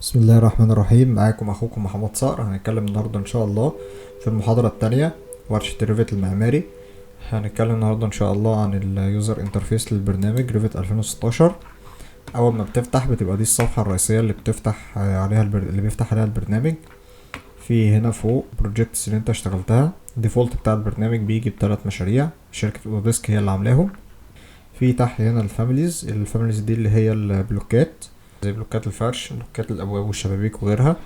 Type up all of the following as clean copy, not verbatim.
بسم الله الرحمن الرحيم. معاكم اخوكم محمد صقر. هنتكلم النهارده ان شاء الله في المحاضره الثانيه ورشه الريفت المعماري. هنتكلم النهارده ان شاء الله عن اليوزر انترفيس للبرنامج ريفت 2016. اول ما بتفتح بتبقى دي الصفحه الرئيسيه اللي بتفتح عليها اللي بيفتح عليها البرنامج. في هنا فوق بروجيكتس اللي انت اشتغلتها. الديفولت بتاع البرنامج بيجي بثلاث مشاريع، شركه اوديسك هي اللي عاملاهم. في تحت هنا الفاميليز دي اللي هي البلوكات، زي بلوكات الفرش، بلوكات الابواب والشبابيك وغيرها.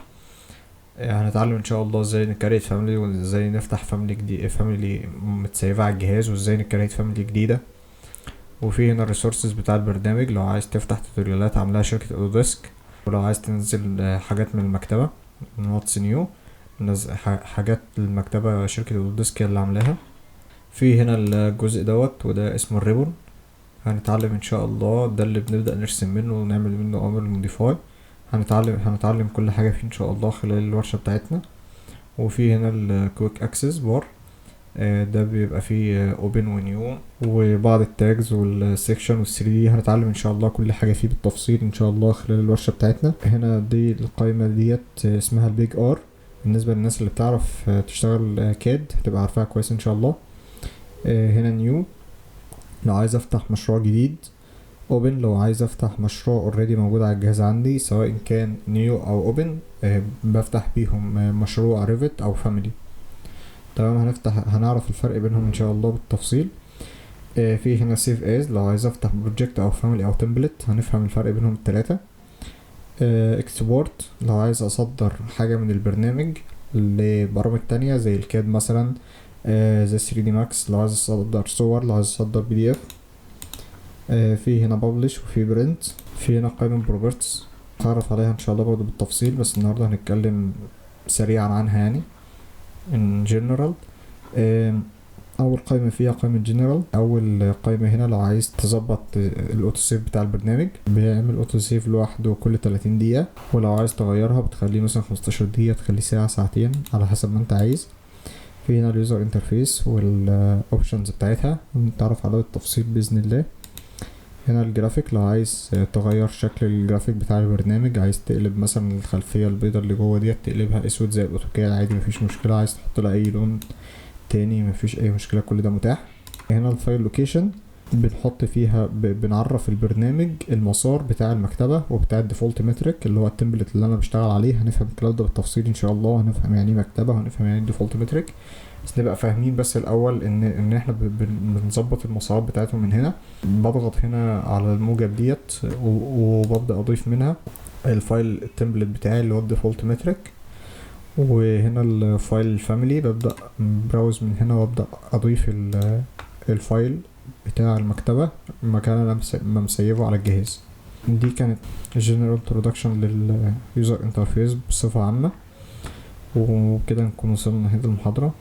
هنتعلم ان شاء الله ازاي نكريت فاميلي، وازاي نفتح فاميلي جديد، فاميلي متسيفة على الجهاز، وازاي نكريت فاميلي جديدة. وفي هنا الريسورسز بتاع البرنامج لو عايز تفتح توتوريالات عاملاها شركة اوديسك، ولو عايز تنزل حاجات من المكتبة واتس نيو، حاجات المكتبة شركة اوديسك هي اللي عاملاها. في هنا الجزء دوت وده اسمه الريبون. هنتعلم ان شاء الله، ده اللي بنبدأ نرسم منه ونعمل منه اوامر موديفاي. هنتعلم كل حاجة فيه ان شاء الله خلال الورشة بتاعتنا. وفي هنا الكويك اكسس بار، ده بيبقى فيه اوبن ونيو وبعض التاجز والسيكشن وال3 دي. هنتعلم ان شاء الله كل حاجة فيه بالتفصيل ان شاء الله خلال الورشة بتاعتنا. هنا دي القائمة ديت اسمها البيج ار. بالنسبة للناس اللي بتعرف تشتغل كاد هتبقى عارفاها كويس ان شاء الله. هنا نيو لو عايز افتح مشروع جديد. اوبن لو عايز افتح مشروع اوريدي موجود على الجهاز عندي، سواء كان نيو او اوبن. بفتح بيهم مشروع ريفت او فاميلي. تمام، هنعرف الفرق بينهم ان شاء الله بالتفصيل. في هنا سيف از لو عايز افتح بروجكت او فاميلي او تمبلت، هنفهم الفرق بينهم التلاتة. اكسبورت لو عايز اصدر حاجة من البرنامج لبرامج تانية زي الكاد مثلا، زي 3 دي ماكس لو عايز اصدر صور، لو عايز اصدر بي دي اف. في هنا بابلش وفي برنت. في هنا قائمة بروبرتس نتعرف عليها ان شاء الله برضه بالتفصيل، بس النهارده هنتكلم سريعا عنها يعني in general. اول قائمة فيها قائمة جنرال. اول قائمة هنا لو عايز تظبط الاوتو سيف بتاع البرنامج، بيعمل اوتو سيف لوحده كل 30 دقيقة، ولو عايز تغيرها بتخليه مثلا 15 دقيقة، تخليه ساعة ساعتين على حسب ما انت عايز. في هنا اليوزر انترفيس والاوبشنز بتاعتها نتعرف عليها بالتفصيل باذن الله. هنا الجرافيك لو عايز تغير شكل الجرافيك بتاع البرنامج، عايز تقلب مثلا الخلفية البيضاء اللي جوه ديت تقلبها اسود زي الاوتوكاد عادي مفيش مشكلة، عايز تحط لها اي لون تاني مفيش اي مشكلة، كل ده متاح. هنا الفايل لوكيشن بنحط فيها بنعرف البرنامج المسار بتاع المكتبة وبتاع الديفولت مترك اللي هو التمبلت اللي انا بشتغل عليه. هنفهم الكلام ده بالتفصيل ان شاء الله، هنفهم يعني ايه مكتبة، هنفهم يعني ايه ديفولت مترك، بس نبقى فاهمين بس الاول ان احنا بنظبط المسارات بتاعتهم من هنا. بضغط هنا على الموجب ديت وببدأ اضيف منها الفايل التمبلت بتاعي اللي هو الديفولت مترك. وهنا الفايل الفاميلي ببدأ براوز من هنا وابدأ اضيف الفايل بتاع المكتبة مكان انا مسيبه على الجهاز. دي كانت general introduction لليوزر انترفيس بصفة عامة، وكده نكون وصلنا لنهاية المحاضرة.